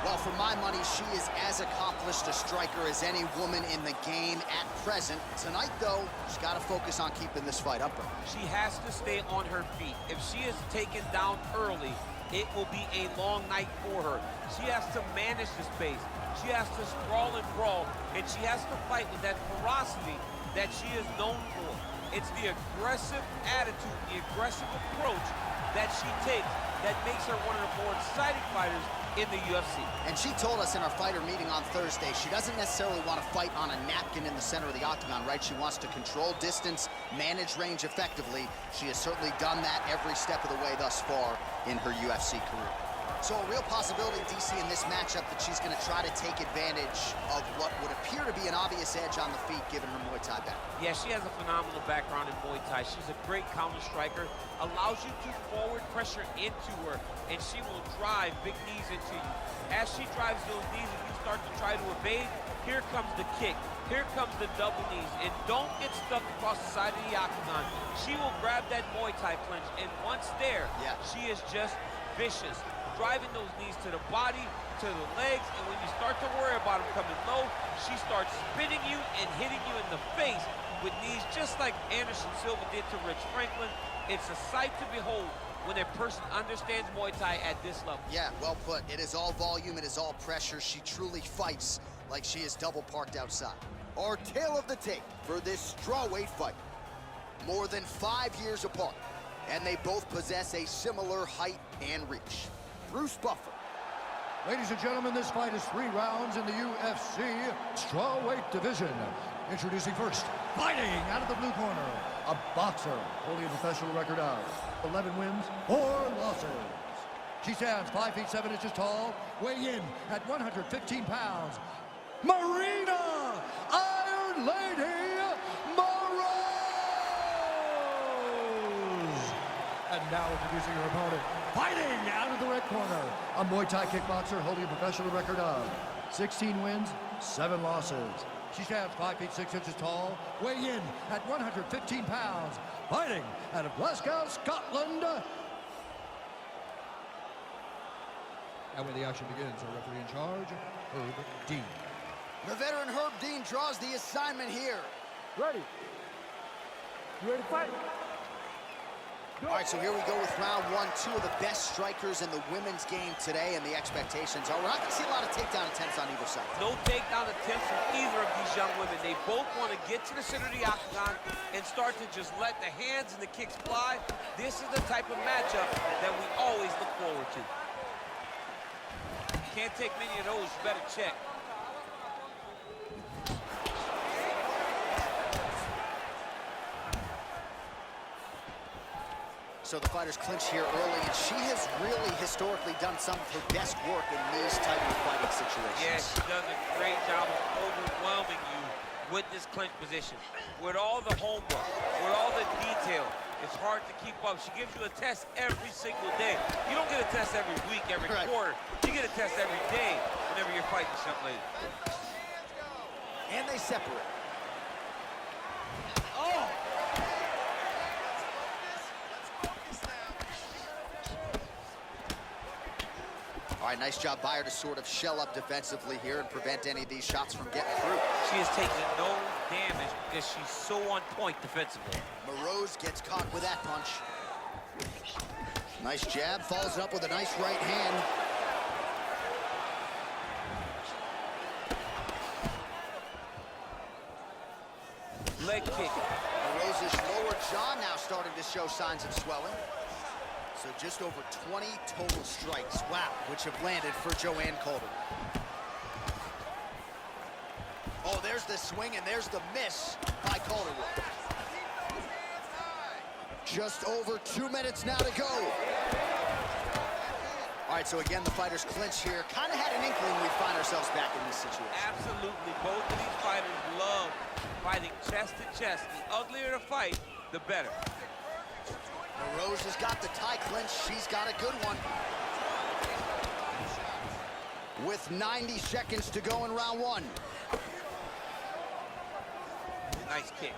Well, for my money, she is as accomplished a striker as any woman in the game at present. Tonight, though, she's got to focus on keeping this fight up. She has to stay on her feet. If she is taken down early, it will be a long night for her. She has to manage the space. She has to sprawl and brawl, and she has to fight with that ferocity that she is known for. It's the aggressive attitude, the aggressive approach that she takes that makes her one of the more exciting fighters in the UFC. And she told us in our fighter meeting on Thursday, she doesn't necessarily want to fight on a napkin in the center of the octagon, right? She wants to control distance, manage range effectively. She has certainly done that every step of the way thus far in her UFC career. So a real possibility, DC, in this matchup that she's going to try to take advantage of what would appear to be an obvious edge on the feet given her Muay Thai background. Yeah, she has a phenomenal background in Muay Thai. She's a great counter striker, allows you to forward pressure into her, and she will drive big knees into you. As she drives those knees and you start to try to evade, here comes the kick, here comes the double knees, and don't get stuck across the side of the octagon. She will grab that Muay Thai clinch, and once there, she is just vicious. Driving those knees to the body, to the legs, and when you start to worry about them coming low, she starts spinning you and hitting you in the face with knees just like Anderson Silva did to Rich Franklin. It's a sight to behold when a person understands Muay Thai at this level. Yeah, well put. It is all volume, it is all pressure. She truly fights like she is double parked outside. Our tale of the tape for this strawweight fight. More than 5 years apart, and they both possess a similar height and reach. Bruce Buffer. Ladies and gentlemen, this fight is 3 rounds in the UFC strawweight division. Introducing first, fighting out of the blue corner, a boxer holding a professional record of 11 wins, 4 losses. She stands 5 feet 7 inches tall, weighing in at 115 pounds. Marina Iron Lady Moroz! And now introducing her opponent, fighting out of the red corner, a Muay Thai kickboxer holding a professional record of 16 wins, 7 losses. She stands 5 feet 6 inches tall, weighing in at 115 pounds, fighting out of Glasgow, Scotland. And when the action begins, our referee in charge, Herb Dean. The veteran Herb Dean draws the assignment here. Ready. You ready to fight? All right, so here we go with round 1. 2 of the best strikers in the women's game today, and the expectations are we're not going to see a lot of takedown attempts on either side. No takedown attempts from either of these young women. They both want to get to the center of the octagon and start to just let the hands and the kicks fly. This is the type of matchup that we always look forward to. Can't take many of those, you better check. So the fighters clinch here early, and she has really historically done some of her best work in these type of fighting situations. Yeah, she does a great job of overwhelming you with this clinch position. With all the homework, with all the detail, it's hard to keep up. She gives you a test every single day. You don't get a test every week, every quarter. You get a test every day whenever you're fighting this young lady. And they separate. Oh! All right, nice job by her to sort of shell up defensively here and prevent any of these shots from getting through. She is taking no damage because she's so on point defensively. Moroz gets caught with that punch. Nice jab, follows it up with a nice right hand. Leg kick. Moroz's lower jaw now starting to show signs of swelling. So just over 20 total strikes, wow, which have landed for Joanne Calder. Oh, there's the swing and there's the miss by Calderwood. Just over 2 minutes now to go. All right, so again, the fighters clinch here. Kind of had an inkling we'd find ourselves back in this situation. Absolutely, both of these fighters love fighting chest to chest. The uglier the fight, the better. Moroz has got the tie clinch. She's got a good one. With 90 seconds to go in round 1. Nice kick.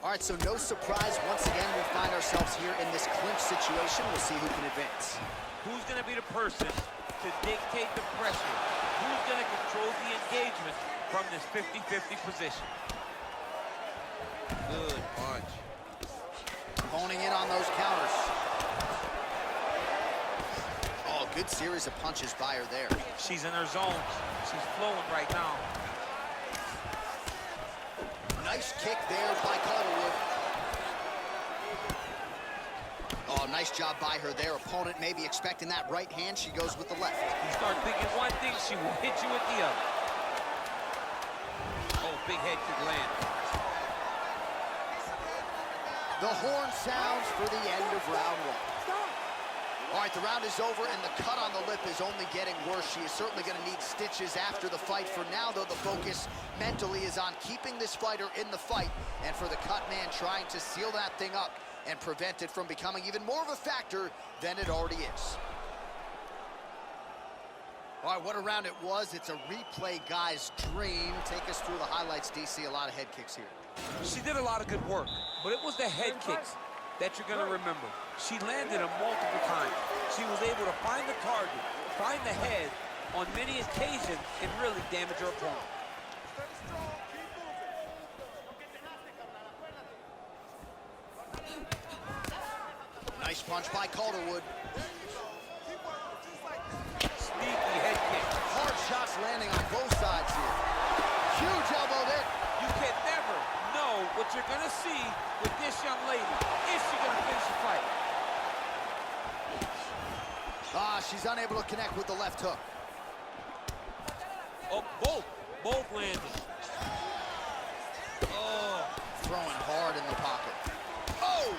All right, so no surprise. Once again, we find ourselves here in this clinch situation. We'll see who can advance. Who's going to be the person to dictate the pressure? Who's going to control the engagement from this 50-50 position? Good punch. Honing in on those counters. Oh, good series of punches by her there. She's in her zone. She's flowing right now. Nice kick there by Calderwood. Oh, nice job by her there. Opponent maybe expecting that right hand. She goes with the left. You start thinking one thing, she will hit you with the other. Oh, big head kick land. The horn sounds for the end of round one. All right, the round is over, and the cut on the lip is only getting worse. She is certainly going to need stitches after the fight. For now, though, the focus mentally is on keeping this fighter in the fight, and for the cut man trying to seal that thing up and prevent it from becoming even more of a factor than it already is. All right, what a round it was. It's a replay guy's dream. Take us through the highlights, DC. A lot of head kicks here. She did a lot of good work, but it was the head kicks that you're going to remember. She landed them multiple times. She was able to find the target, find the head on many occasions, and really damage her opponent. Nice punch by Calderwood. Sneaky head kick. Hard shots landing on both sides here. Huge elbow there. You can never know what you're going to see with this young lady. Is she going to finish the fight? She's unable to connect with the left hook. Oh, both landed. Oh. Throwing hard in the pocket. Oh!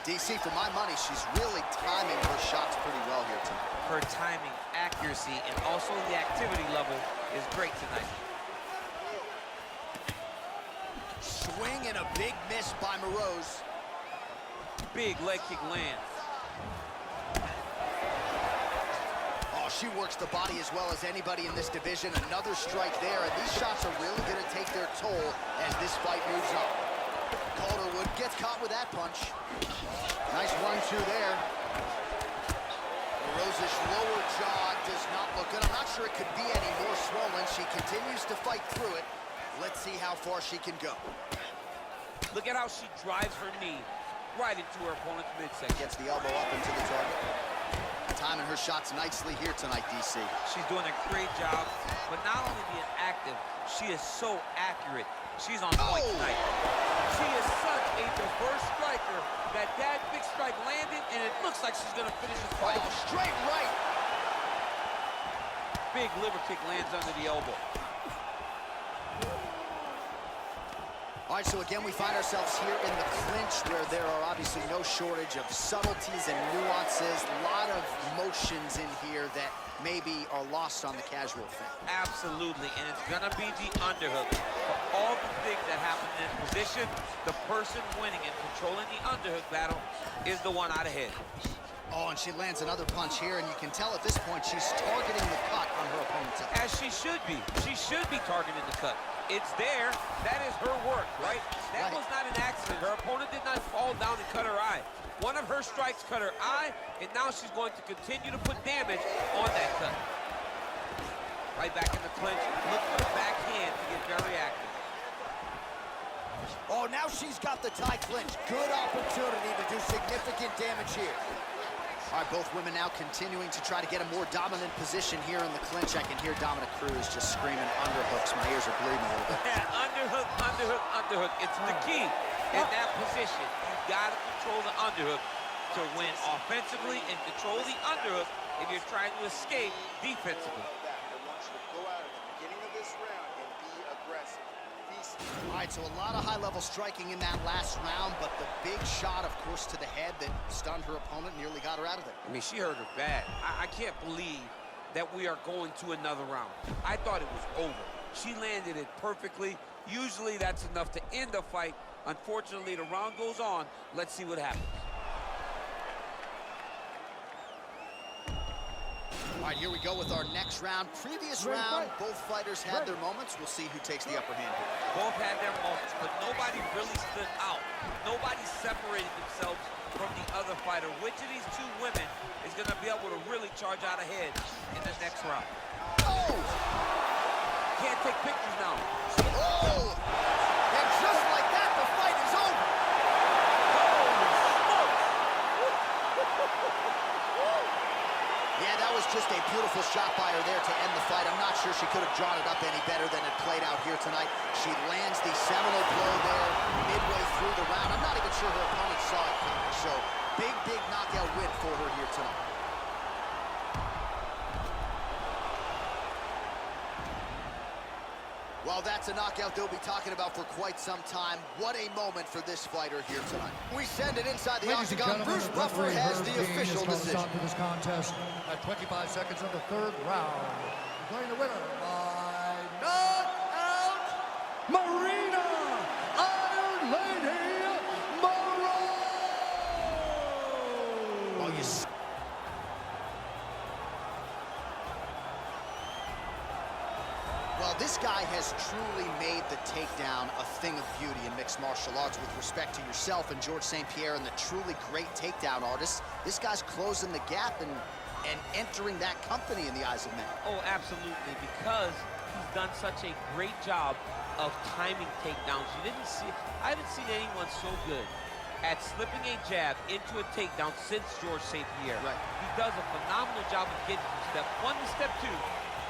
DC, for my money, she's really timing her shots pretty well here tonight. Her timing, accuracy, and also the activity level is great tonight. Swing and a big miss by Moroz. Big leg kick lands. Oh, she works the body as well as anybody in this division. Another strike there, and these shots are really going to take their toll as this fight moves on. Calderwood gets caught with that punch. Nice 1-2 there. Moroz's lower jaw does not look good. I'm not sure it could be any more swollen. She continues to fight through it. Let's see how far she can go. Look at how she drives her knee right into her opponent's midsection. Gets the elbow up into the target. Timing her shots nicely here tonight, DC. She's doing a great job, but not only being active, she is so accurate. She's on point tonight. She is such a diverse striker that big strike landed, and it looks like she's gonna finish this fight. Oh, straight right. Big liver kick lands under the elbow. All right, so again, we find ourselves here in the clinch where there are obviously no shortage of subtleties and nuances. A lot of motions in here that maybe are lost on the casual fan. Absolutely, and it's gonna be the underhook. For all the things that happen in this position, the person winning and controlling the underhook battle is the one out ahead. Oh, and she lands another punch here, and you can tell at this point she's targeting the cut on her opponent's head. As she should be. She should be targeting the cut. It's there. That is her work, right? That was not an accident. Her opponent did not fall down and cut her eye. One of her strikes cut her eye, and now she's going to continue to put damage on that cut. Right back in the clinch. Look for the backhand to get very active. Oh, now she's got the tie clinch. Good opportunity to do significant damage here. All right, both women now continuing to try to get a more dominant position here in the clinch. I can hear Dominic Cruz just screaming underhooks. My ears are bleeding a little bit. Yeah, underhook, underhook, underhook. It's the key in that position. You've got to control the underhook to win offensively and control the underhook if you're trying to escape defensively. All right, so a lot of high-level striking in that last round, but the big shot, of course, to the head that stunned her opponent, nearly got her out of there. I mean, she hurt her bad. I can't believe that we are going to another round. I thought it was over. She landed it perfectly. Usually that's enough to end the fight. Unfortunately, the round goes on. Let's see what happens. All right, here we go with our next round. Previous Ready, round, fight. both fighters had their moments. We'll see who takes the upper hand here. Both had their moments, but nobody really stood out. Nobody separated themselves from the other fighter. Which of these two women is going to be able to really charge out ahead in the next round? Oh! Can't take pictures now. Oh! And just like that, the fight is over. Yeah, that was just a beautiful shot by her there to end the fight. I'm not sure she could have drawn it up any better than it played out here tonight. She lands the seminal blow there midway through the round. I'm not even sure her opponent saw it coming. So big knockout win for her here tonight. Well, that's a knockout they'll be talking about for quite some time. What a moment for this fighter here tonight. We send it inside the Ladies and octagon. gentlemen, Bruce the Buffer referee has Herb the Dean official has called a decision. stop to this contest at 25 seconds of the third round. Declaring the winner by knockout, Marina Iron Lady Moreau. Oh, you see. Well, this guy has truly made the takedown a thing of beauty in mixed martial arts with respect to yourself and George St. Pierre and the truly great takedown artists. This guy's closing the gap and entering that company in the eyes of men. Oh, absolutely, because he's done such a great job of timing takedowns. I haven't seen anyone so good at slipping a jab into a takedown since George St. Pierre. Right. He does a phenomenal job of getting from step one to step two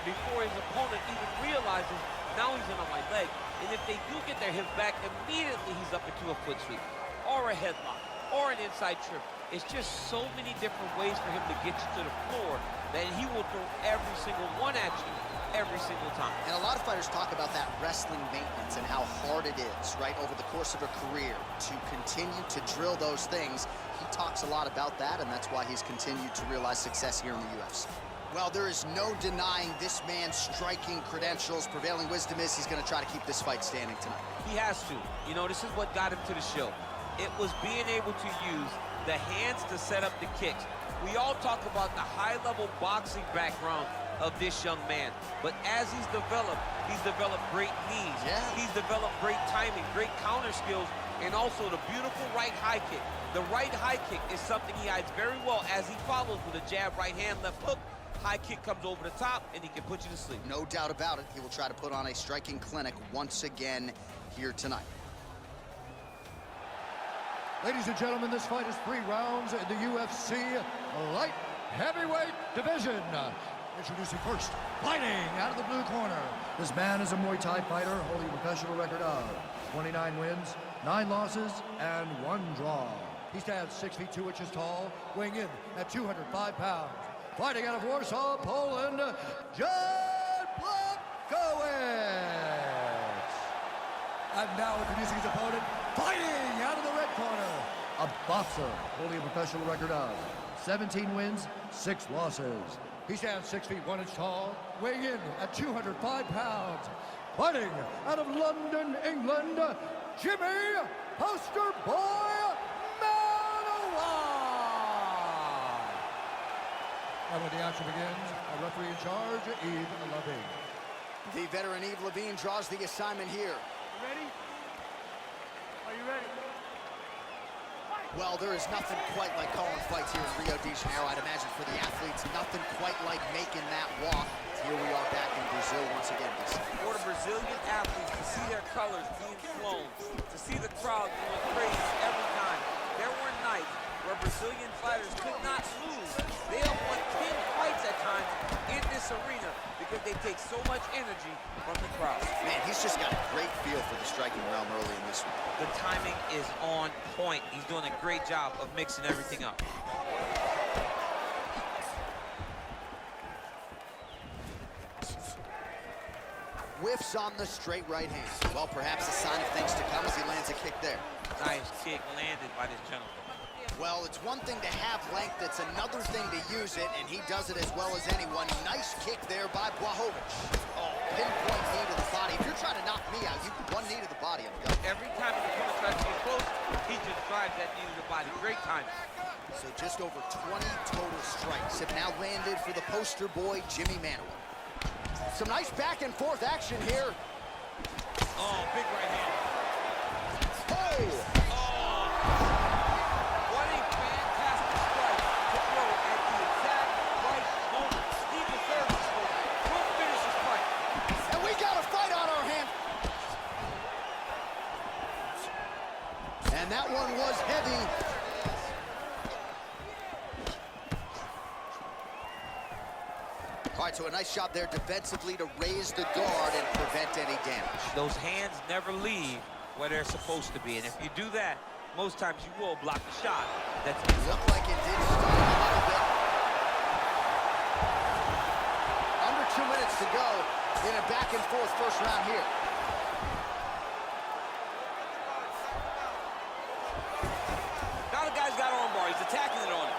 before his opponent even realizes now he's in on my leg. And if they do get their hips back, immediately he's up into a foot sweep or a headlock or an inside trip. It's just so many different ways for him to get you to the floor that he will throw every single one at you every single time. And a lot of fighters talk about that wrestling maintenance and how hard it is, right, over the course of a career to continue to drill those things. He talks a lot about that, and that's why he's continued to realize success here in the UFC. Well, there is no denying this man's striking credentials. Prevailing wisdom is he's going to try to keep this fight standing tonight. He has to. You know, this is what got him to the show. It was being able to use the hands to set up the kicks. We all talk about the high-level boxing background of this young man, but as he's developed great knees. Yeah. He's developed great timing, great counter skills, and also the beautiful right high kick. The right high kick is something he hides very well as he follows with a jab, right hand, left hook. High kick comes over the top, and he can put you to sleep. No doubt about it. He will try to put on a striking clinic once again here tonight. Ladies and gentlemen, this fight is 3 rounds in the UFC light heavyweight division. Introducing first, fighting out of the blue corner. This man is a Muay Thai fighter holding a professional record of 29 wins, 9 losses, and 1 draw. He stands 6 feet 2 inches tall, weighing in at 205 pounds. Fighting out of Warsaw, Poland, Jan Blachowicz. And now introducing his opponent, fighting out of the red corner, a boxer holding a professional record of 17 wins, 6 losses. He stands 6 feet 1 inch tall, weighing in at 205 pounds. Fighting out of London, England, Jimmy Poster Boy Manoa. And when the action begins, our referee in charge, Yves Levine. The veteran Yves Levine draws the assignment here. Ready? Are you ready? Well, there is nothing quite like calling fights here in Rio de Janeiro. I'd imagine for the athletes, nothing quite like making that walk. Here we are back in Brazil once again. For the Brazilian athletes to see their colors being flown, to see the crowd going crazy every time. There were nights where Brazilian fighters could not lose. They have won 10 fights at times in this arena because they take so much energy from the crowd. Man, he's just got a great feel for the striking realm early in this one. The timing is on point. He's doing a great job of mixing everything up. Whiffs on the straight right hand. Well, perhaps a sign of things to come as he lands a kick there. Nice kick landed by this gentleman. Well, it's one thing to have length, it's another thing to use it, and he does it as well as anyone. Nice kick there by Blachowicz. Oh, pinpoint knee to the body. If you're trying to knock MAIA, one knee to the body. Every time an opponent tries to get close, he just drives that knee to the body. Great time. So just over 20 total strikes have now landed for the poster boy, Jimmy Manuwa. Some nice back and forth action here. Oh, big right hand. Oh! What a fantastic strike to throw at the exact right moment. He deserves this moment. We'll finish this fight. And we got a fight on our hands. And that one was heavy. All right, so a nice job there defensively to raise the guard and prevent any damage. Those hands never leave where they're supposed to be. And if you do that, most times you will block the shot. That's looked like it did start a little bit. Under 2 minutes to go in a back and forth first round here. Now the guy's got armbar. He's attacking it on him.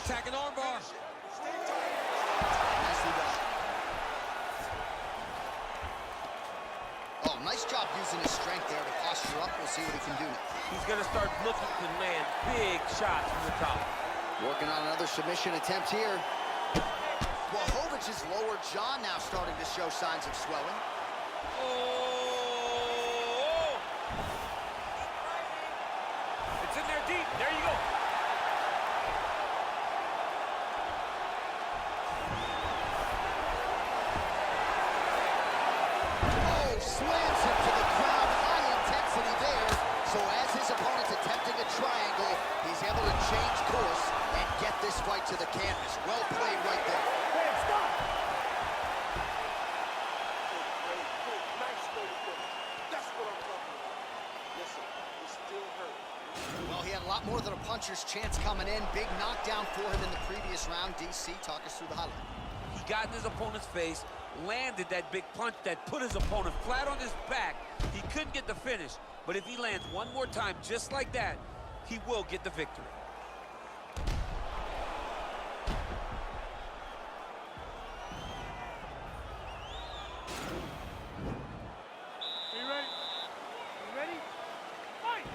Attacking armbar. Nicely done. Oh, nice job using his strength there to posture up. We'll see what he can do now. He's going to start looking to land big shots from the top. Working on another submission attempt here. Blachowicz' lower jaw now starting to show signs of swelling. Oh! It's in there deep. There you go. Slams him to the ground, high intensity there. So as his opponent's attempting a triangle, he's able to change course and get this fight to the canvas. Well played right there. Hey, stop! That's what I'm talking about. Listen, it still hurts. Well, he had a lot more than a puncher's chance coming in. Big knockdown for him in the previous round. DC, talk us through the highlight. He got in his opponent's face, landed that big punch that put his opponent flat on his back. He couldn't get the finish, but if he lands one more time just like that, he will get the victory. Are you ready? You ready? Fight!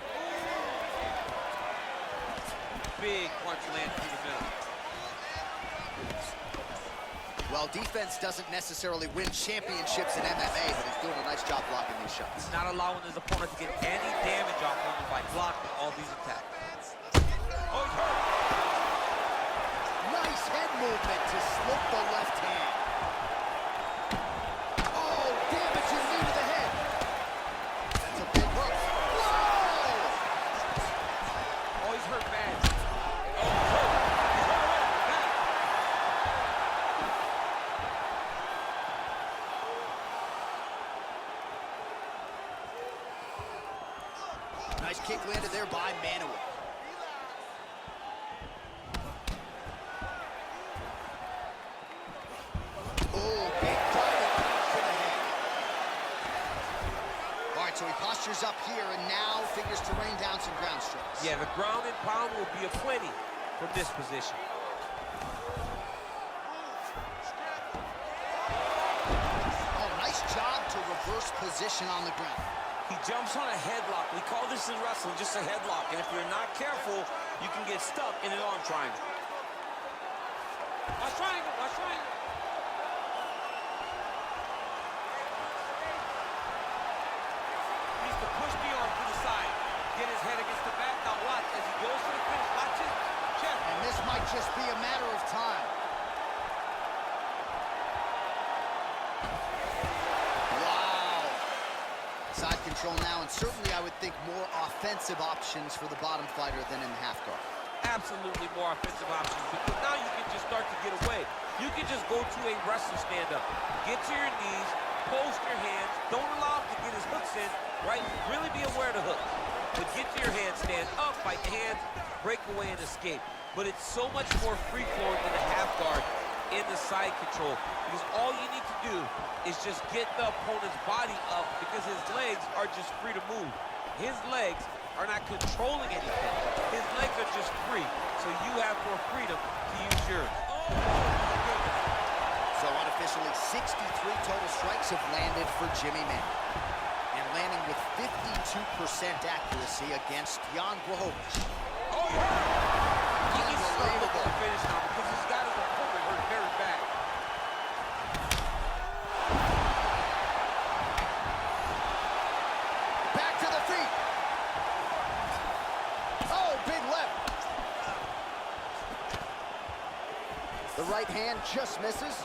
Big punch landed through the middle. Well, defense doesn't necessarily win championships in MMA, but he's doing a nice job blocking these shots. Not allowing his opponent to get any damage off of him by blocking all these attacks. Oh, he's hurt. Nice head movement to slip the left hand. Oh, damaging knee to the head. That's a big hook. Whoa! Oh, he's hurt bad. Oh, he's hurt. He's hurt bad. Nice kick landed there by Manuwa. Oh, big diving punch to the head. All right, so he postures up here and now figures to rain down some ground strikes. Yeah, the ground and pound will be aplenty from this position. Oh, nice job to reverse position on the ground. He jumps on a headlock. We call this in wrestling just a headlock. And if you're not careful, you can get stuck in an arm triangle. Watch triangle, watch triangle. He needs to push the arm to the side. Get his head against the back. Now watch as he goes to the finish. Watch his chest. And this might just be a matter of time. Side control now, and certainly I would think more offensive options for the bottom fighter than in the half guard. Absolutely more offensive options, because now you can just start to get away. You can just go to a wrestling stand-up. Get to your knees, post your hands, don't allow him to get his hooks in, right? Really be aware of the hooks. But get to your hands, stand up, fight the hands, break away and escape. But it's so much more free-flowing than the half guard in the side control, because all you need to do is just get the opponent's body up, because his legs are just free to move. His legs are not controlling anything. His legs are just free, so you have more freedom to use yours. Oh, my goodness. So unofficially, 63 total strikes have landed for Jimmy Manning. And landing with 52% accuracy against Jan Blachowicz. Oh, yeah. He needs to start looking to finish now because he's got his opponent hurt very bad. Back to the feet. Oh, big left. The right hand just misses.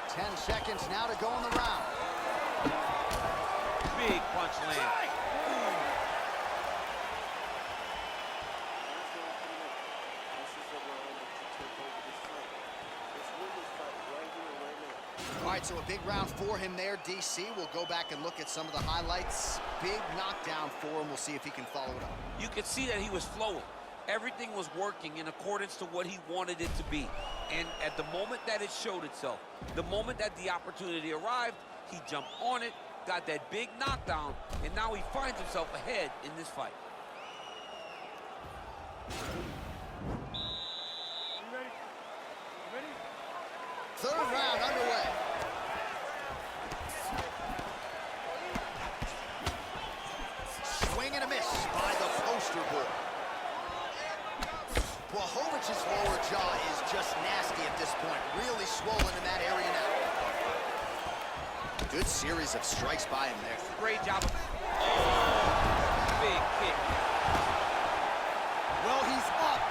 10 seconds now to go in the round. Big punch land. All right, so a big round for him there, DC. We'll go back and look at some of the highlights. Big knockdown for him. We'll see if he can follow it up. You could see that he was flowing. Everything was working in accordance to what he wanted it to be. And at the moment that it showed itself, the moment that the opportunity arrived, he jumped on it, got that big knockdown, and now he finds himself ahead in this fight. You ready? You ready? Third round underway. Swing and a miss by the poster boy. Blachowicz' lower jaw is just nasty at this point. Really swollen in that area now. Good series of strikes by him there. Great job. Big kick. Well, he's up,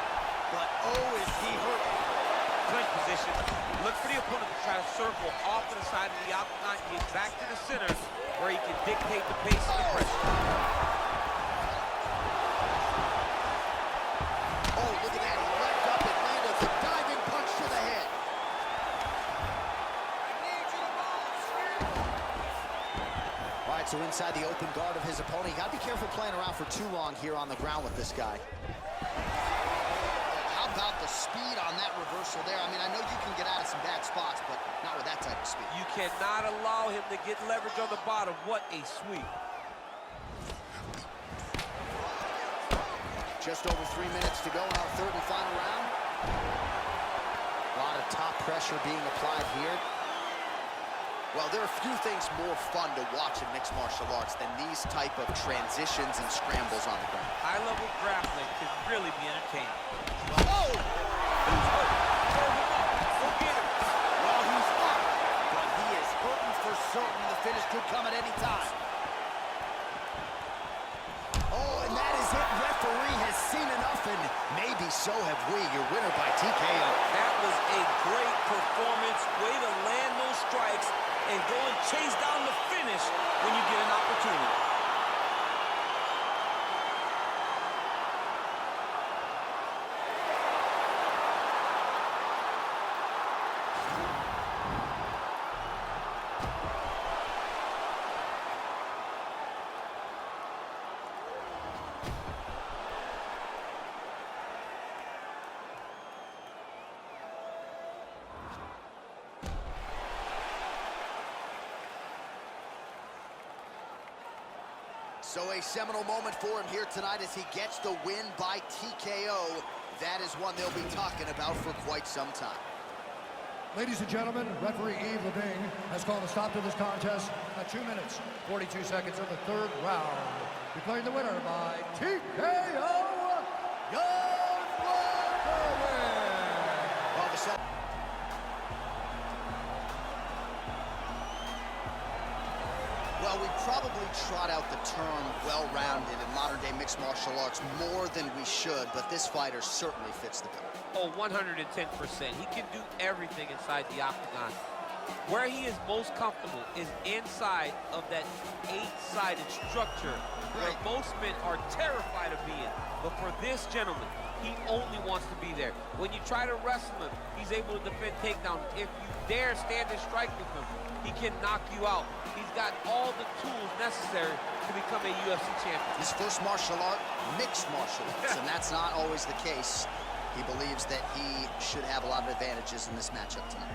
but oh, is he hurt. Clinch position. Look for the opponent to try to circle off to the side of the octagon, get back to the center where he can dictate the pace and the pressure. Oh, look at that. He leapt up and landed a diving punch to the head. All right, so inside the open guard of his opponent. You got to be careful playing around for too long here on the ground with this guy. How about the speed on that reversal there? I mean, I know you can get out of some bad spots, but not with that type of speed. You cannot allow him to get leverage on the bottom. What a sweep. Just over 3 minutes to go in our third and final round. A lot of top pressure being applied here. Well, there are few things more fun to watch in mixed martial arts than these type of transitions and scrambles on the ground. High-level grappling can really be entertaining. Oh! Who's hurt? Throw him up. Go get him. Well, he's up, but he is hurting for certain. The finish could come at any time. Oh, and that is it. Referee has seen enough, and maybe so have we. Your winner by TKO. That was a great performance. Way to land those strikes and go and chase down the finish when you get an opportunity. So a seminal moment for him here tonight as he gets the win by TKO. That is one they'll be talking about for quite some time. Ladies and gentlemen, referee Yves Levine has called a stop to this contest at 2 minutes, 42 seconds of the third round. Declaring the winner by TKO, Jan Blachowicz. Well, the Well, we probably trot out the term well-rounded in modern-day mixed martial arts more than we should, but this fighter certainly fits the bill. Oh, 110%. He can do everything inside the octagon. Where he is most comfortable is inside of that 8-sided structure where most men are terrified of being. But for this gentleman, he only wants to be there. When you try to wrestle him, he's able to defend takedown. If you dare stand and strike with him, he can knock you out. He's got all the tools necessary to become a UFC champion. His first martial art, mixed martial arts, and that's not always the case. He believes that he should have a lot of advantages in this matchup tonight.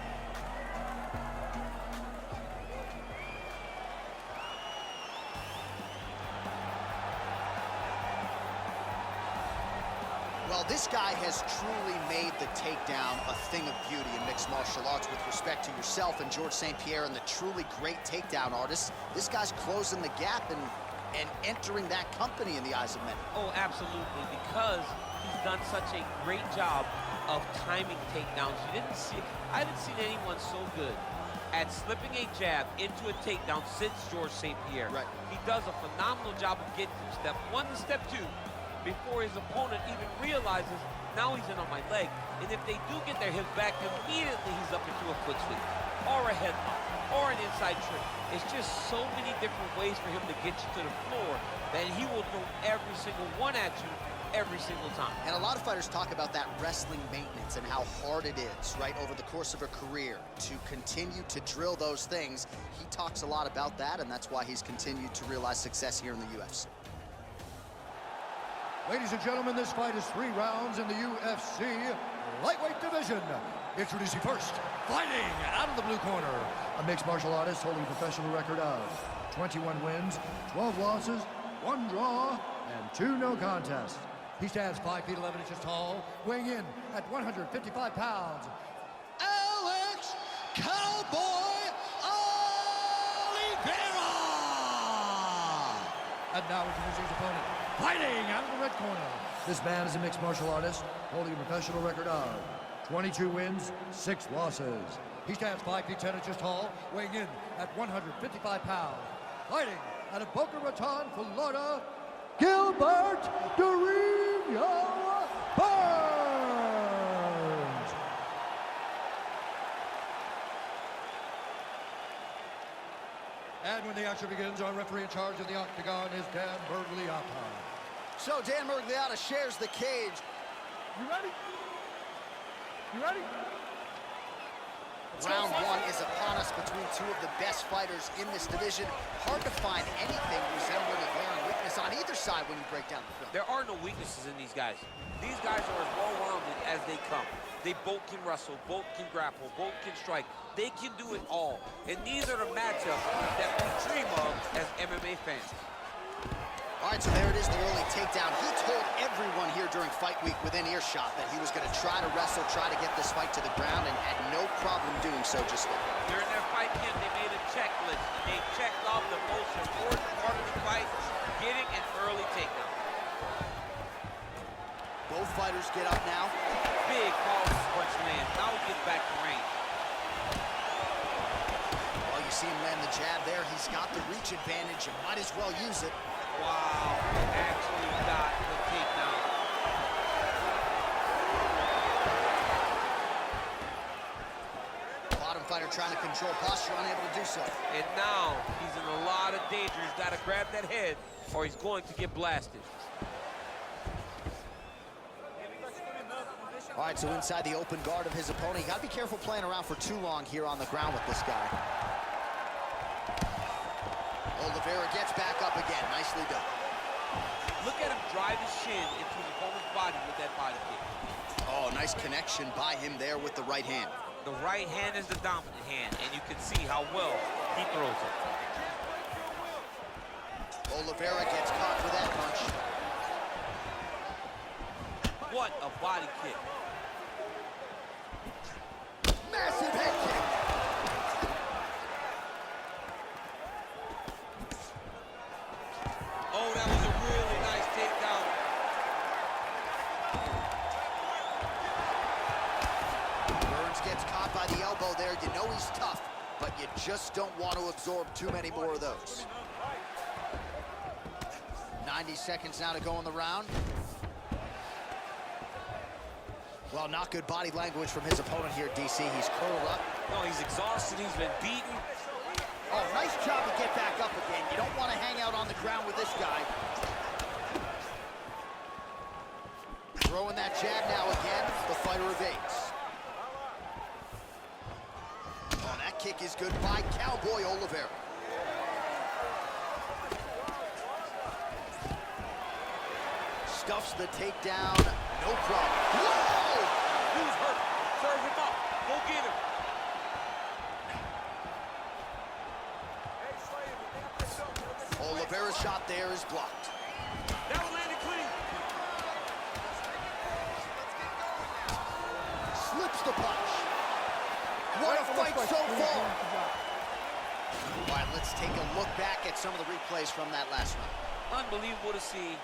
Well, this guy has truly made the takedown a thing of beauty in mixed martial arts with respect to yourself and George St. Pierre and the truly great takedown artists. This guy's closing the gap and entering that company in the eyes of many. Oh, absolutely, because he's done such a great job of timing takedowns. I haven't seen anyone so good at slipping a jab into a takedown since George St. Pierre. Right. He does a phenomenal job of getting from step one to step two before his opponent even realizes now he's in on my leg. And if they do get their hips back, immediately he's up into a foot sweep or a headlock or an inside trick. It's just so many different ways for him to get you to the floor that he will throw every single one at you every single time. And a lot of fighters talk about that wrestling maintenance and how hard it is, right, over the course of a career to continue to drill those things. He talks a lot about that, and that's why he's continued to realize success here in the UFC. Ladies and gentlemen, this fight is 3 rounds in the UFC lightweight division. Introducing first, fighting out of the blue corner, a mixed martial artist holding a professional record of 21 wins, 12 losses, 1 draw, and 2 no contests. He stands 5 feet 11 inches tall, weighing in at 155 pounds. Alex Cowboy Oliveira! And now introducing his opponent, fighting out of the red corner. This man is a mixed martial artist holding a professional record of 22 wins, 6 losses. He stands 5 feet 10 inches tall, weighing in at 155 pounds. Fighting out of Boca Raton, Florida, Gilbert Durinho Burns. And when the action begins, our referee in charge of the octagon is Dan Bergliata. So Dan Bergliata shares the cage. You ready? You ready? Round 1 is upon us between 2 of the best fighters in this division. Hard to find anything resembling a glaring weakness on either side when you break down the film. There are no weaknesses in these guys. These guys are as well-rounded as they come. They both can wrestle, both can grapple, both can strike. They can do it all. And these are the matchups that we dream of as MMA fans. All right, so there it is, the early takedown. He told everyone here during fight week within earshot that he was going to try to wrestle, try to get this fight to the ground, and had no problem doing so just then. During their fight camp, they made a checklist. They checked off the most important part of the fight, getting an early takedown. Both fighters get up now. Big powerful punch lands. Now he gets back to range. Well, you see him land the jab there. He's got the reach advantage and might as well use it. Wow, actually got the takedown. Bottom fighter trying to control posture, unable to do so. And now he's in a lot of danger. He's got to grab that head or he's going to get blasted. All right, so inside the open guard of his opponent. You got to be careful playing around for too long here on the ground with this guy. Oliveira gets back up again. Nicely done. Look at him drive his shin into his opponent's body with that body kick. Oh, nice connection by him there with the right hand. The right hand is the dominant hand, and you can see how well he throws it. Oliveira gets caught with that punch. What a body kick. Massive head kick. Oh, that was a really nice takedown. Burns gets caught by the elbow there. You know he's tough, but you just don't want to absorb too many more of those. 90 seconds now to go in the round. Well, not good body language from his opponent here, DC. He's curled up. No, he's exhausted. He's been beaten. Oh, nice job to get back up again. You don't want to hang out on the ground with this guy. Throwing that jab now again. The fighter evades. Oh, that kick is good by Cowboy Oliveira. Stuffs the takedown. No problem. Whoa! Who's hurt? Serve him up. Go get him. Oliveira's shot there is blocked. That one landed clean. the punch. What a fight so far. All right, let's take a look back at some of the replays from that last round. Unbelievable to see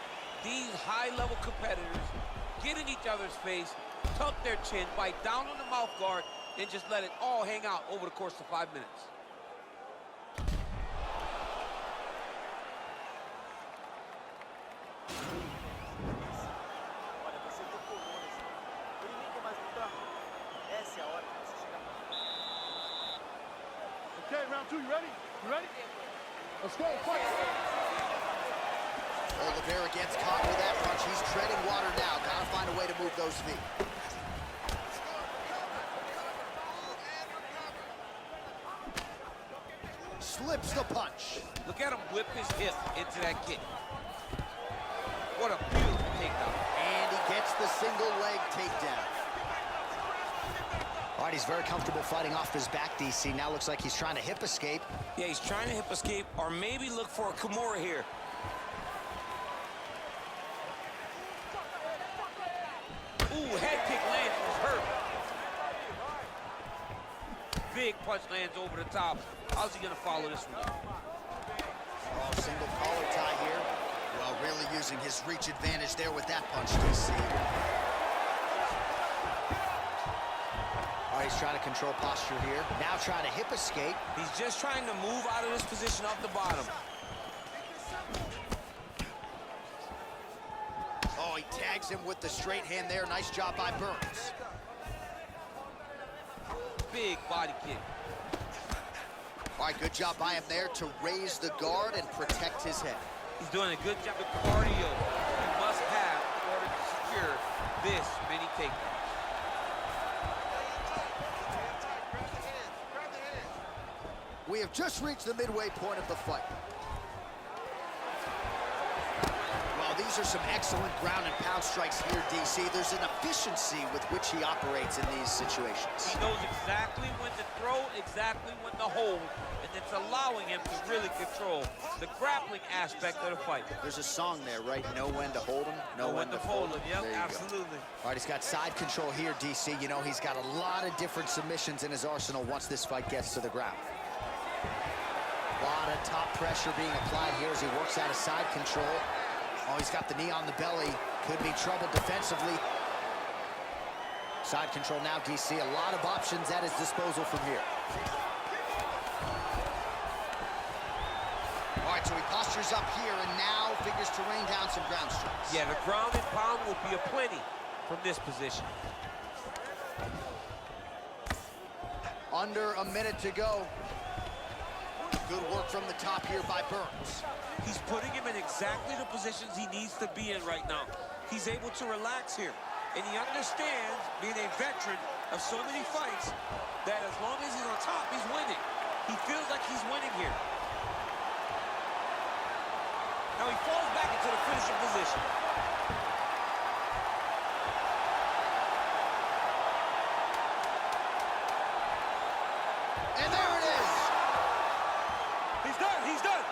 these high-level competitors get in each other's face, tuck their chin, bite down on the mouth guard, and just let it all hang out over the course of 5 minutes. Olha, você tocou o nome. Ele nem quer mais lutar. Essa é a hora de você chegar. Okay, round two, you ready? You ready? Let's go, fight! Oliveira gets caught with that punch. He's treading water now. Gotta find a way to move those feet. Slips the punch. Look at him whip his hip into that kick. What a beautiful takedown. And he gets the single leg takedown. All right, he's very comfortable fighting off his back, DC. Now looks like he's trying to hip escape. Yeah, he's trying to hip escape or maybe look for a Kimura here. Ooh, head kick lands, was hurt. Big punch lands over the top. How's he gonna follow this one? Oh, single collar tie here. Well, really using his reach advantage there with that punch, DC. All right, he's trying to control posture here. Now trying to hip escape. He's just trying to move out of this position off the bottom. Oh, he tags him with the straight hand there. Nice job by Burns. Big body kick. All right, good job by him there to raise the guard and protect his head. He's doing a good job of cardio you must have in order to secure this many takedowns. We have just reached the midway point of the fight. Well, these are some excellent ground and pound strikes here, DC. There's an efficiency with which he operates in these situations. He knows exactly when to throw, exactly when to hold, and it's allowing him to really control the grappling aspect of the fight. There's a song there, right? Know when to hold him, know when to fold him. Yep, There you go. absolutely. All right, he's got side control here, DC. You know, he's got a lot of different submissions in his arsenal once this fight gets to the ground. A lot of top pressure being applied here as he works out of side control. Oh, he's got the knee on the belly. Could be trouble defensively. Side control now, DC. A lot of options at his disposal from here. All right, so he postures up here and now figures to rain down some ground strikes. Yeah, the ground and pound will be aplenty from this position. Under a minute to go. Good work from the top here by Burns. He's putting him in exactly the positions he needs to be in right now. He's able to relax here. And he understands, being a veteran of so many fights, that as long as he's on top, he's winning. He feels like he's winning here. Now he falls back into the finishing position. And there it is. He's done, he's done.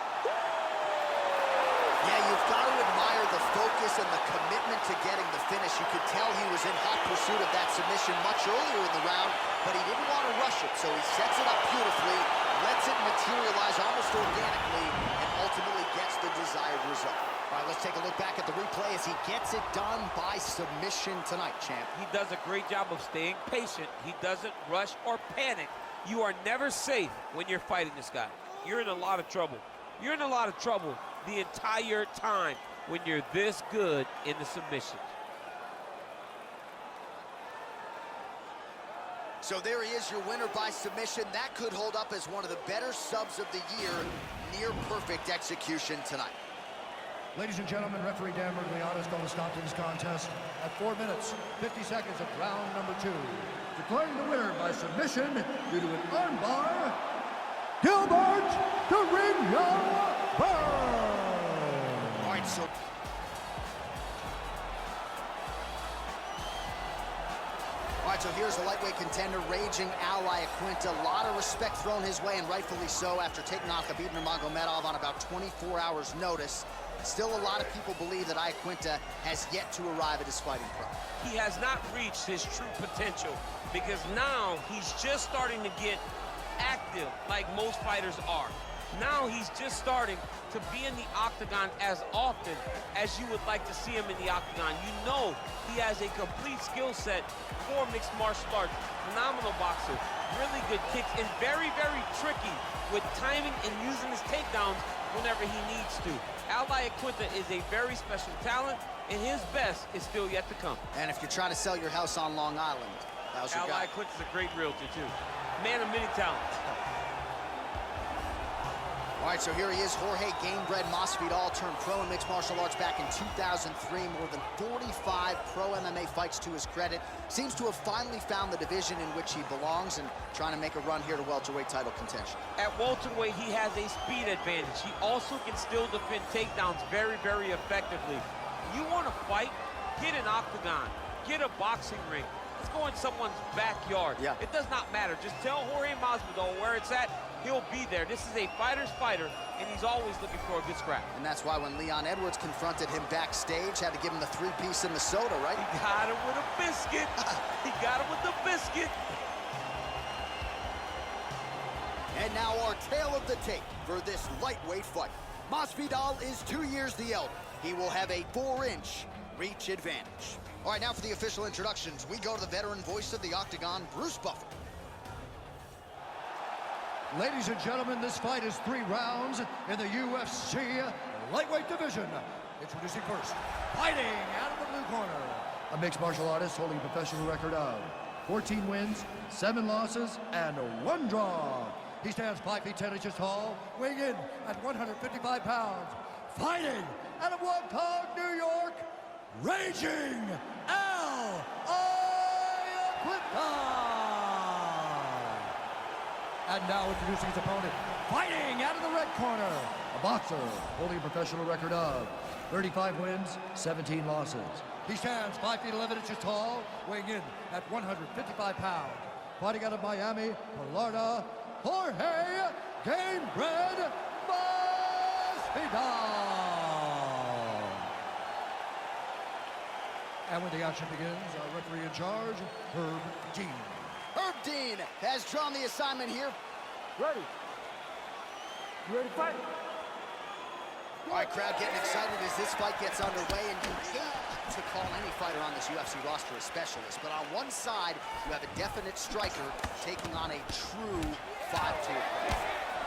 Yeah, you've got to admire the focus and the commitment to getting the finish. You could tell he was in hot pursuit of that submission much earlier in the round, but he didn't want to rush it, so he sets it up beautifully, lets it materialize almost organically, and ultimately gets the desired result. All right, let's take a look back at the replay as he gets it done by submission tonight, champ. He does a great job of staying patient. He doesn't rush or panic. You are never safe when you're fighting this guy. You're in a lot of trouble. You're in a lot of trouble the entire time when you're this good in the submissions. So there he is, your winner by submission. That could hold up as one of the better subs of the year. Near perfect execution tonight. Ladies and gentlemen, referee Dan Mergliana's going to stop this contest at 4 minutes, 50 seconds of round number 2. Declaring the winner by submission due to an armbar, Gilbert the Ring-Young Burns. All right, so... All right, so here's the lightweight contender, raging Al Iaquinta. A lot of respect thrown his way, and rightfully so, after taking on Khabib Nurmagomedov on about 24 hours' notice. Still, a lot of people believe that Iaquinta has yet to arrive at his fighting prime. He has not reached his true potential because now he's just starting to get active like most fighters are. Now he's just starting to be in the octagon as often as you would like to see him in the octagon. You know he has a complete skill set for mixed martial arts. Phenomenal boxer, really good kicks, and very, very tricky with timing and using his takedowns whenever he needs to. Ali Aquinta is a very special talent, and his best is still yet to come. And if you're trying to sell your house on Long Island, how's your guy? Ali Aquinta's a great realtor, too. Man of many talents. All right, so here he is, Jorge Gamebred Masvidal turned pro in mixed martial arts back in 2003. More than 45 pro MMA fights to his credit. Seems to have finally found the division in which he belongs and trying to make a run here to welterweight title contention. At welterweight, he has a speed advantage. He also can still defend takedowns very, very effectively. You want to fight? Get an octagon. Get a boxing ring. Let's go in someone's backyard. Yeah. It does not matter. Just tell Jorge Masvidal where it's at. He'll be there. This is a fighter's fighter, and he's always looking for a good scrap. And that's why when Leon Edwards confronted him backstage, had to give him the 3-piece in the soda, right? He got him with a biscuit. He got him with the biscuit. And now our tale of the tape for this lightweight fight. Masvidal is 2 years the elder. He will have a 4-inch reach advantage. All right, now for the official introductions, we go to the veteran voice of the Octagon, Bruce Buffer. Ladies and gentlemen, this fight is 3 rounds in the UFC lightweight division. Introducing first, fighting out of the blue corner, a mixed martial artist holding a professional record of 14 wins, 7 losses, and 1 draw. He stands 5 feet 10 inches tall, weighing in at 155 pounds. Fighting out of Wampanoag, New York, Raging Al Iaquinta. And now introducing his opponent, fighting out of the red corner, a boxer holding a professional record of 35 wins, 17 losses. He stands 5 feet 11 inches tall, weighing in at 155 pounds. Fighting out of Miami, Florida, Jorge Gamebred Masvidal. And when the action begins, our referee in charge, Herb Dean. Herb Dean has drawn the assignment here. Ready? You ready to fight? All right, crowd getting excited as this fight gets underway, and you hate to call any fighter on this UFC roster a specialist, but on one side, you have a definite striker taking on a true 5-tool player.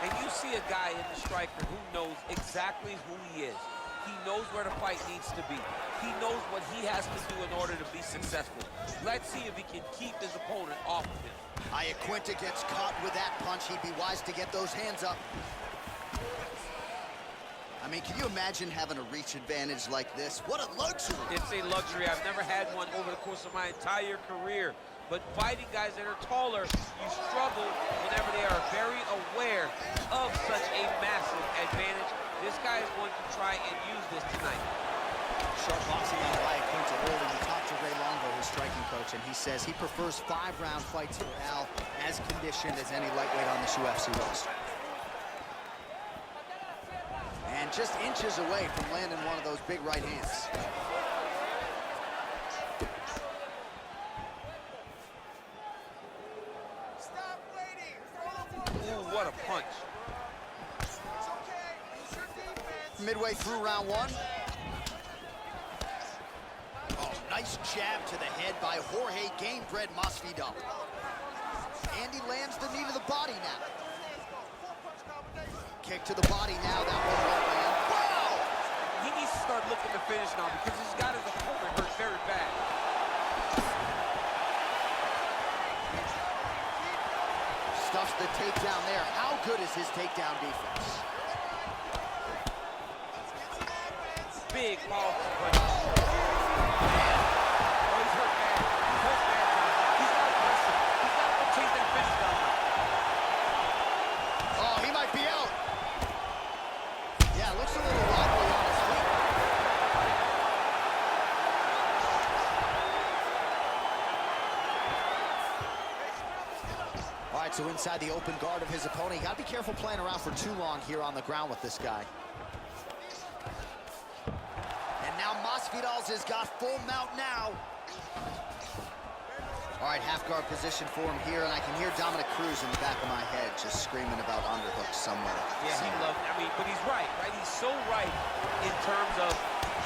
And you see a guy in the striker who knows exactly who he is. He knows where the fight needs to be. He knows what he has to do in order to be successful. Let's see if he can keep his opponent off of him. Iaquinta gets caught with that punch. He'd be wise to get those hands up. I mean, can you imagine having a reach advantage like this? What a luxury. It's a luxury. I've never had one over the course of my entire career. But fighting guys that are taller, you struggle whenever they are very aware of such a massive advantage. This guy is going to try and use this tonight. Sharp boxing out of Iaquinta early. We talked to Ray Longo, his striking coach, and he says he prefers 5-round fights for Al, as conditioned as any lightweight on this UFC roster. And just inches away from landing one of those big right hands. Stop waiting. Ooh, what a punch. It's okay. Use your defense. Midway through round 1. Oh, nice jab to the head by Jorge Gamebred Masvidal. And he lands the knee to the body now. Kick to the body now, that one won't land. Wow! He needs to start looking to finish now because he's got his opponent hurt very bad. Stuffs the takedown there. How good is his takedown defense? Big, powerful punch. Oh, he's hurt bad. He's hurt bad now. He's not aggressive. He's not going to chase that finish down now. Oh, he might be out. Yeah, looks a little wobbly on his feet. All right, so inside the open guard of his opponent. You got to be careful playing around for too long here on the ground with this guy. And now Masvidal's has got full mount now. All right, half guard position for him here, and I can hear Dominic Cruz in the back of my head just screaming about underhooks somewhere. Yeah, he loves, I mean, but he's right? He's so right in terms of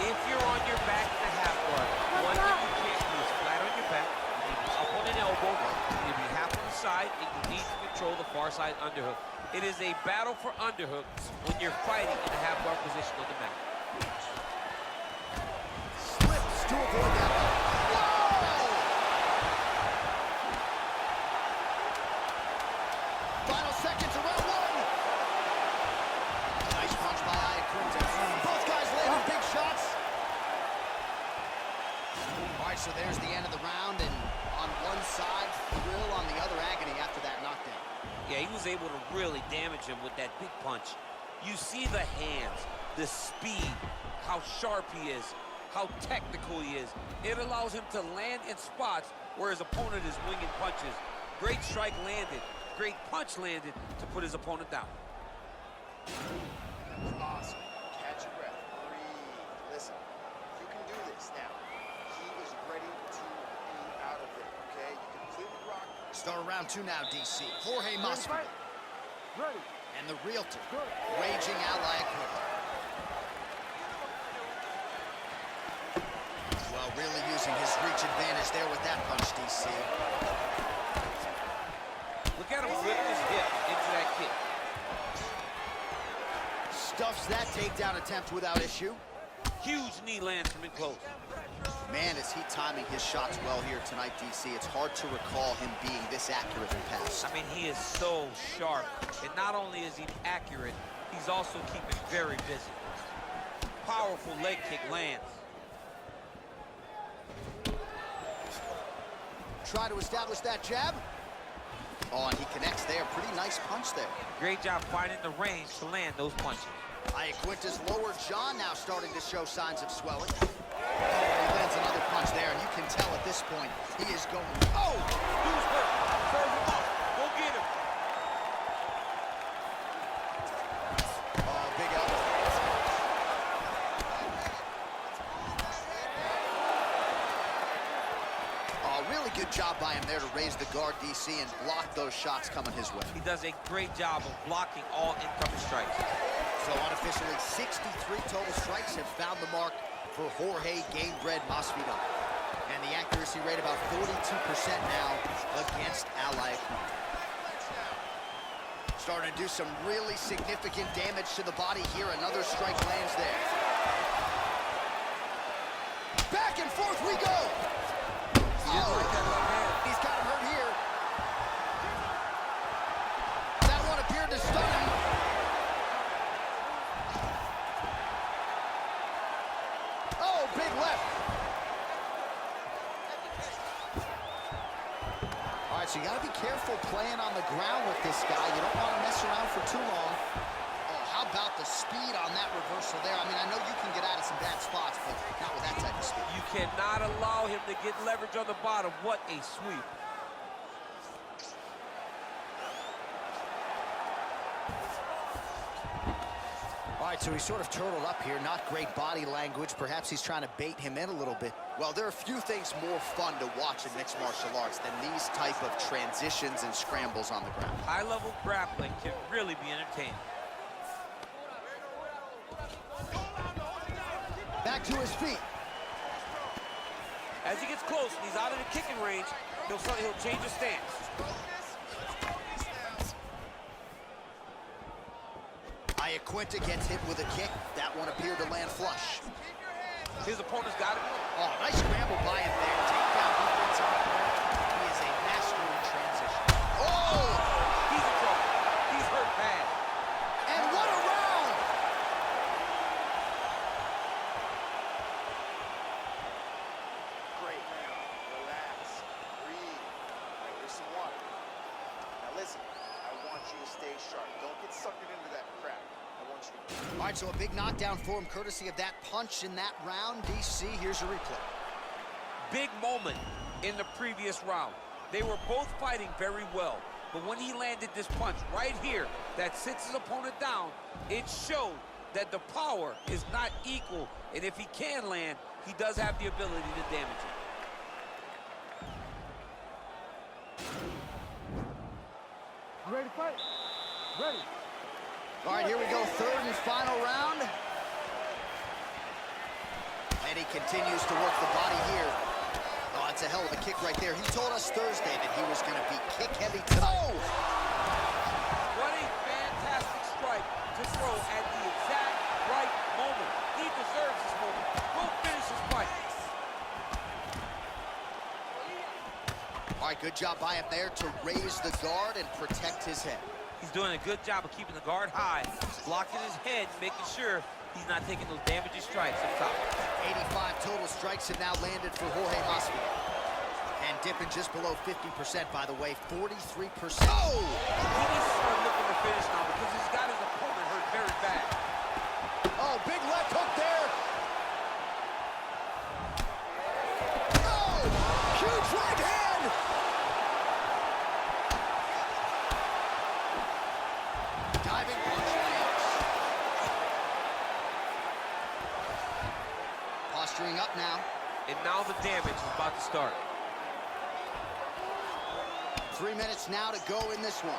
if you're on your back in the half guard, one thing you can't do is flat on your back, you need to be up on an elbow, you need to be half on the side, and you need to control the far side underhook. It is a battle for underhooks when you're fighting in the half guard position on the mat. Slips to avoid that. Final seconds of round one. Nice punch by Iaquinta. Both guys landed big shots. All right, so there's the end of the round, and on one side, thrill, on the other, agony after that knockdown. Yeah, he was able to really damage him with that big punch. You see the hands, the speed, how sharp he is, how technical he is. It allows him to land in spots where his opponent is winging punches. Great strike landed. Great punch landed to put his opponent down. That was awesome. Catch your breath. Breathe. Listen, you can do this now. He is ready to be out of there, okay? You completely rock. Start round two now, DC. Jorge Masvidal. Ready. And the realtor, raging ally Iaquinta. Well, really using his reach advantage there with that punch, DC. Look at him whip his hip into that kick. Stuffs that takedown attempt without issue. Huge knee lands from in close. Man, is he timing his shots well here tonight, DC. It's hard to recall him being this accurate in the past. I mean, he is so sharp. And not only is he accurate, he's also keeping very busy. Powerful leg kick lands. Try to establish that jab. Oh, and he connects there. Pretty nice punch there. Great job finding the range to land those punches. Iaquinta's lower jaw now starting to show signs of swelling. Oh, and he lands another punch there, and you can tell at this point he is going. Oh! Dude's hurt. Serve him up. Go get him. Oh, big elbow. Oh, really good job by him there to raise the guard, DC, and block those shots coming his way. He does a great job of blocking all incoming strikes. So unofficially, 63 total strikes have found the mark for Jorge Gamebred Masvidal. And the accuracy rate about 42% now against ally Iaquinta. Starting to do some really significant damage to the body here. Another strike lands there. Back and forth we go. He didn't like that left hand. He's got him hurt here. That one appeared to stun him. Oh, big left. All right, so you got to be careful playing on the ground with this guy. You don't want to mess around for too long. Oh, how about the speed on that reversal there? I mean, I know you can get out of some bad spots, but not with that type of speed. You cannot allow him to get leverage on the bottom. What a sweep. All right, so he's sort of turtled up here. Not great body language. Perhaps he's trying to bait him in a little bit. Well, there are few things more fun to watch in mixed martial arts than these type of transitions and scrambles on the ground. High-level grappling can really be entertaining. Back to his feet. As he gets close and he's out of the kicking range, he'll change his stance. Iaquinta gets hit with a kick. That one appeared to land flush. His opponent's got him. Oh, nice scramble by him there. Takedown defense on the ground. He is a master in transition. Oh! He's in trouble. He's hurt bad. And what a round! Great. Relax. Breathe. There's some water. Now listen, I want you to stay sharp. Don't get sucked into that crap. I want you to... All right, so a big knockdown for him, courtesy of that punch in that round. DC, here's a replay. Big moment in the previous round. They were both fighting very well, but when he landed this punch right here that sits his opponent down, it showed that the power is not equal, and if he can land, he does have the ability to damage it. You ready to fight? Ready. All right, here we go, third and final round. And he continues to work the body here. Oh, that's a hell of a kick right there. He told us Thursday that he was going to be kick-heavy tonight. Oh! What a fantastic strike to throw at the exact right moment. He deserves this moment. Go finish his fight. All right, good job by him there to raise the guard and protect his head. He's doing a good job of keeping the guard high, blocking his head, making sure he's not taking those damaging strikes up top. 85 total strikes have now landed for Jorge Masvidal. And dipping just below 50%, by the way, 43%. Oh! He needs to start looking to finish now because he's got his opponent hurt very bad. Oh, big left hook there. Oh! Huge right hand! Diving punch lands. Posturing up now. And now the damage is about to start. 3 minutes now to go in this one.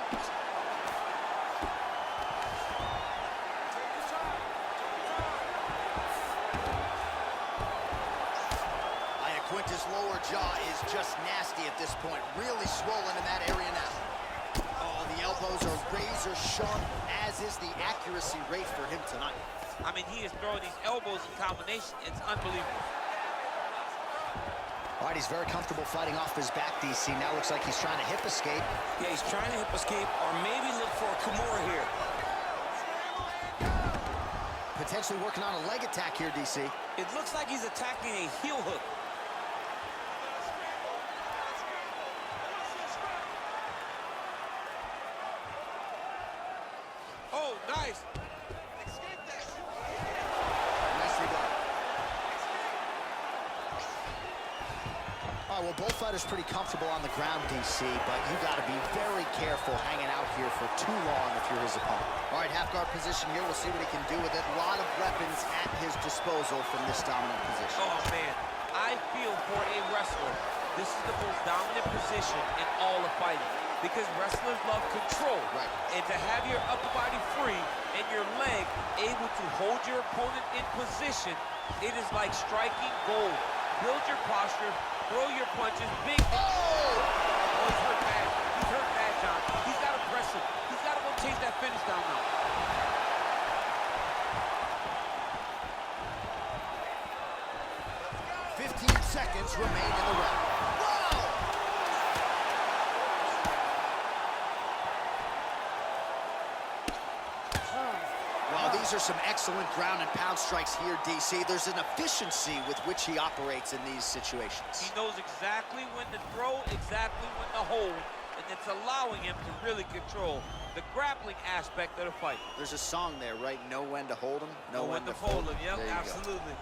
Quintus' lower jaw is just nasty at this point. Really swollen in that area now. Oh, the elbows are razor sharp, as is the accuracy rate for him tonight. I mean, he is throwing these elbows in combination. It's unbelievable. All right, he's very comfortable fighting off his back, DC. Now looks like he's trying to hip escape. Yeah, he's trying to hip escape or maybe look for a Kimura here. Potentially working on a leg attack here, DC. It looks like he's attacking a heel hook. Oh, nice. Nicely done. All right, well, both fighters pretty comfortable on the ground, DC, but you got to be very careful hanging out here for too long if you're his opponent. All right, half guard position here. We'll see what he can do with it. A lot of weapons at his disposal from this dominant position. Oh, man. I feel for a wrestler, this is the most dominant position in all of fighting. Because wrestlers love control. Right. And to have your upper body free and your leg able to hold your opponent in position, it is like striking gold. Build your posture, throw your punches, big... Oh! Oh, he's hurt bad. He's hurt bad, John. He's got to press him. He's got to go chase that finish down now. Seconds remain in the round. Wow! Well, these are some excellent ground and pound strikes here, DC. There's an efficiency with which he operates in these situations. He knows exactly when to throw, exactly when to hold, and it's allowing him to really control the grappling aspect of the fight. There's a song there, right? Know when to hold him, know when to fold him. Yep, absolutely. Go.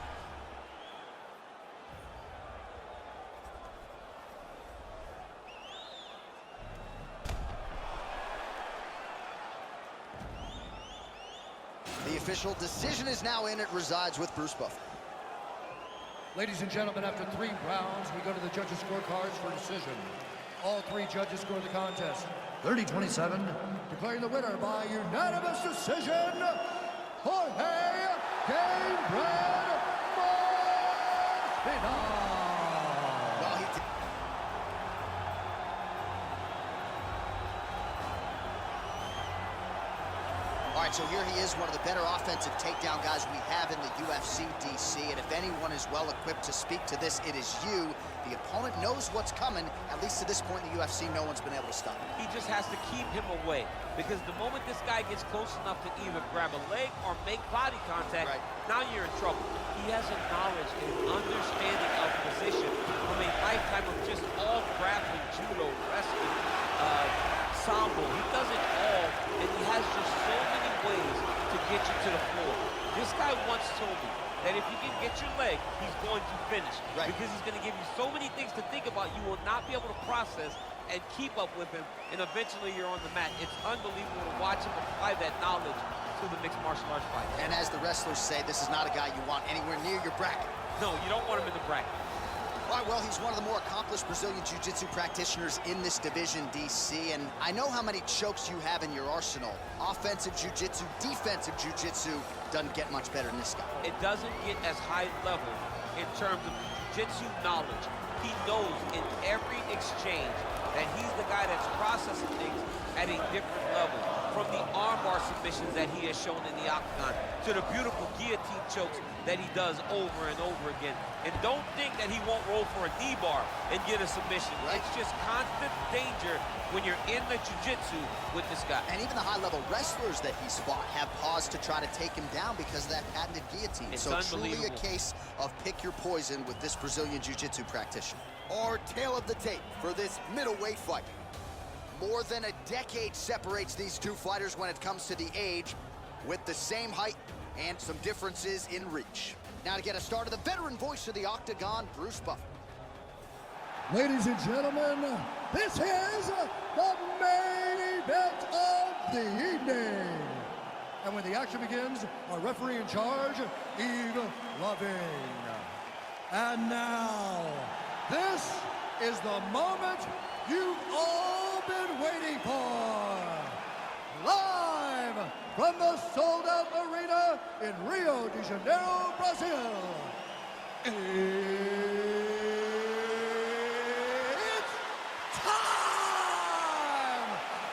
The official decision is now in. It resides with Bruce Buffer. Ladies and gentlemen, after 3 rounds, we go to the judges' scorecards for decision. All 3 judges scored the contest 30-27, declaring the winner by unanimous decision, Jorge Gamebred Masvidal. Well, he did. All right, so here he is, one of the better offensive takedown guys we have in the UFC, DC. And if anyone is well equipped to speak to this, it is you. The opponent knows what's coming. At least to this point in the UFC, no one's been able to stop him. He just has to keep him away. Because the moment this guy gets close enough to either grab a leg or make body contact, now you're in trouble. He has a knowledge and understanding of position from a lifetime of just all grappling, judo, wrestling, sambo. He does it all, and he has just so many ways to get you to the floor. This guy once told me that if you can get your leg, he's going to finish. Right. Because he's going to give you so many things to think about, you will not be able to process and keep up with him, and eventually you're on the mat. It's unbelievable to watch him apply that knowledge to the mixed martial arts fight. And as the wrestlers say, this is not a guy you want anywhere near your bracket. No, you don't want him in the bracket. All right, well, he's one of the more accomplished Brazilian Jiu-Jitsu practitioners in this division, DC, and I know how many chokes you have in your arsenal. Offensive Jiu-Jitsu, defensive Jiu-Jitsu, doesn't get much better than this guy. It doesn't get as high level in terms of Jiu-Jitsu knowledge. He knows in every exchange that he's the guy that's processing things at a different level. From the armbar submissions that he has shown in the octagon to the beautiful guillotine chokes that he does over and over again. And don't think that he won't roll for a knee bar and get a submission. Right. It's just constant danger when you're in the jiu-jitsu with this guy. And even the high-level wrestlers that he's fought have paused to try to take him down because of that patented guillotine. It's so truly a case of pick your poison with this Brazilian jiu-jitsu practitioner. Our tale of the tape for this middleweight fight. More than a decade separates these two fighters when it comes to the age, with the same height and some differences in reach. Now to get us started, the veteran voice of the octagon, Bruce Buffer. Ladies and gentlemen, this is the main event of the evening. And when the action begins, our referee in charge, Eve Loving. And now, this is the moment you've all been waiting for. Live from the sold-out arena in Rio de Janeiro, Brazil. It's time!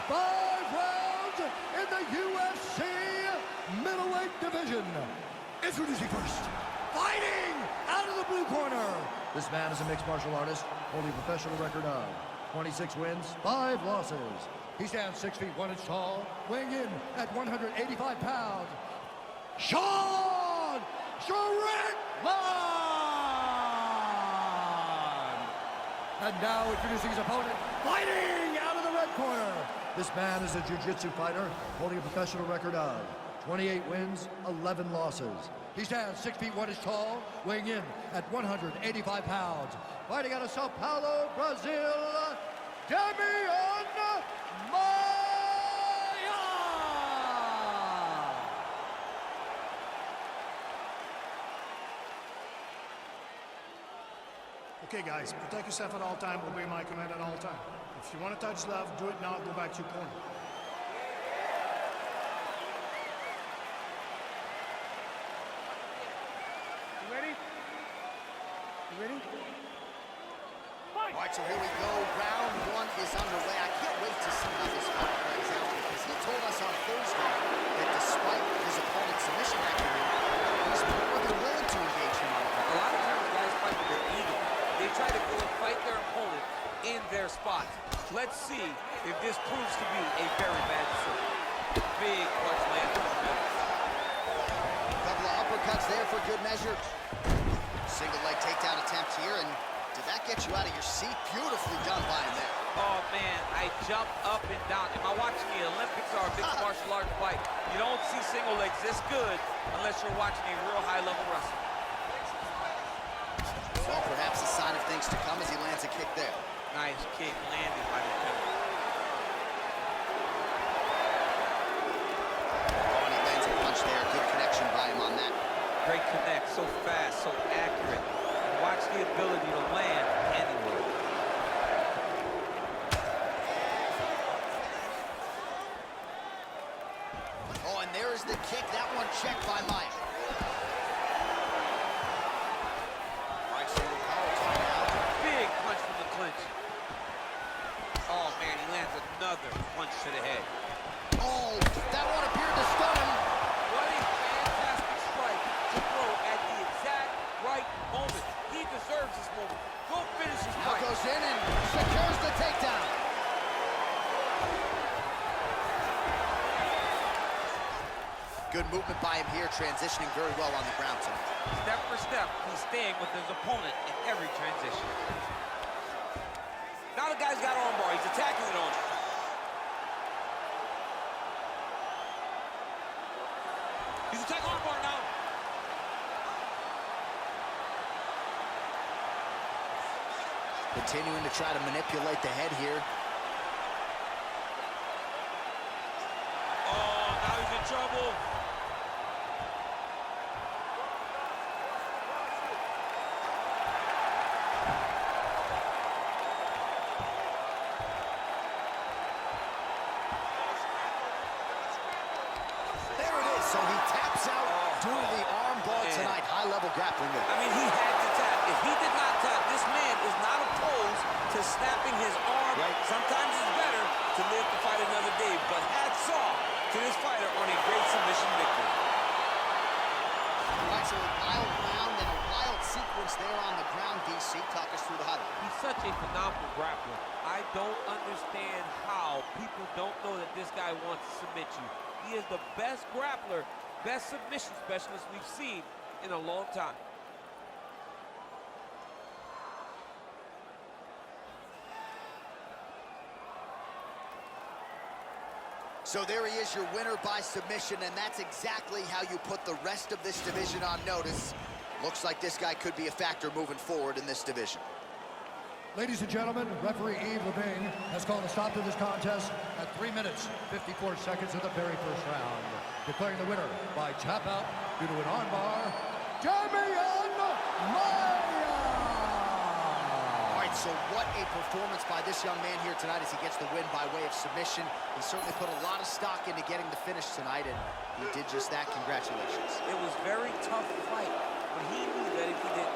5 rounds in the UFC middleweight division. Introducing first, fighting out of the blue corner. This man is a mixed martial artist, holding a professional record of 26 wins, 5 losses. He stands 6 feet 1 inch tall, weighing in at 185 pounds. Sean Strickland! And now introducing his opponent, fighting out of the red corner. This man is a jiu-jitsu fighter, holding a professional record of 28 wins, 11 losses. He stands 6 feet 1 inch tall, weighing in at 185 pounds. Fighting out of Sao Paulo, Brazil, Damian MAIA! Okay, guys, protect yourself at all time, obey my command at all time. If you want to touch love, do it now, go back to your corner. You ready? You ready? All right, so here we go. Round 1 is underway. I can't wait to see how this fight plays out because he told us on Thursday that despite his opponent's submission record, he's more than willing to engage him on the ground. A lot of times guys fight with their ego. They try to go and fight their opponent in their spot. Let's see if this proves to be a very bad decision. Big punch lands in the middle. A couple of uppercuts there for good measure. Single leg takedown attempt here, and did that get you out of your seat? Beautifully done by him there. Oh man, I jumped up and down. Am I watching the Olympics or a mixed martial arts fight? You don't see single legs this good unless you're watching a real high-level wrestler. Well, perhaps a sign of things to come as he lands a kick there. Nice kick landed by the penalty. Oh, and he lands a punch there. Good connection by him on that. Great connect, so fast, so accurate. Watch the ability to land anywhere. Oh, and there is the kick. That one checked by MAIA. All right, so we'll call a timeout. Big punch from the clinch. Oh man, he lands another punch to the head. Oh, that one appeared to stun him. What a fantastic strike to throw at the exact right moment. He deserves this moment. Go finish his Now fight. goes in and secures the takedown. Good movement by him here, transitioning very well on the ground tonight. Step for step, he's staying with his opponent in every transition. Now the guy's got armbar. He's attacking it on him. He's attacking armbar now. Continuing to try to manipulate the head here. Oh, now he's in trouble. grappling there. I mean, he had to tap. If he did not tap, this man is not opposed to snapping his arm. Right. Sometimes it's better to live to fight another day. But hats off to this fighter on a great submission victory. All right, so a wild round and a wild sequence there on the ground, DC. Talk us through the highlight. He's such a phenomenal grappler. I don't understand how people don't know that this guy wants to submit you. He is the best grappler, best submission specialist we've seen in a long time. So there he is, your winner by submission, and that's exactly how you put the rest of this division on notice. Looks like this guy could be a factor moving forward in this division. Ladies and gentlemen, referee Yves Levine has called a stop to this contest at 3 minutes, 54 seconds of the very first round. Declaring the winner by tap out due to an armbar, MAIA! All right, so what a performance by this young man here tonight as he gets the win by way of submission. He certainly put a lot of stock into getting the finish tonight, and he did just that. Congratulations. It was a very tough fight, but he knew that if he did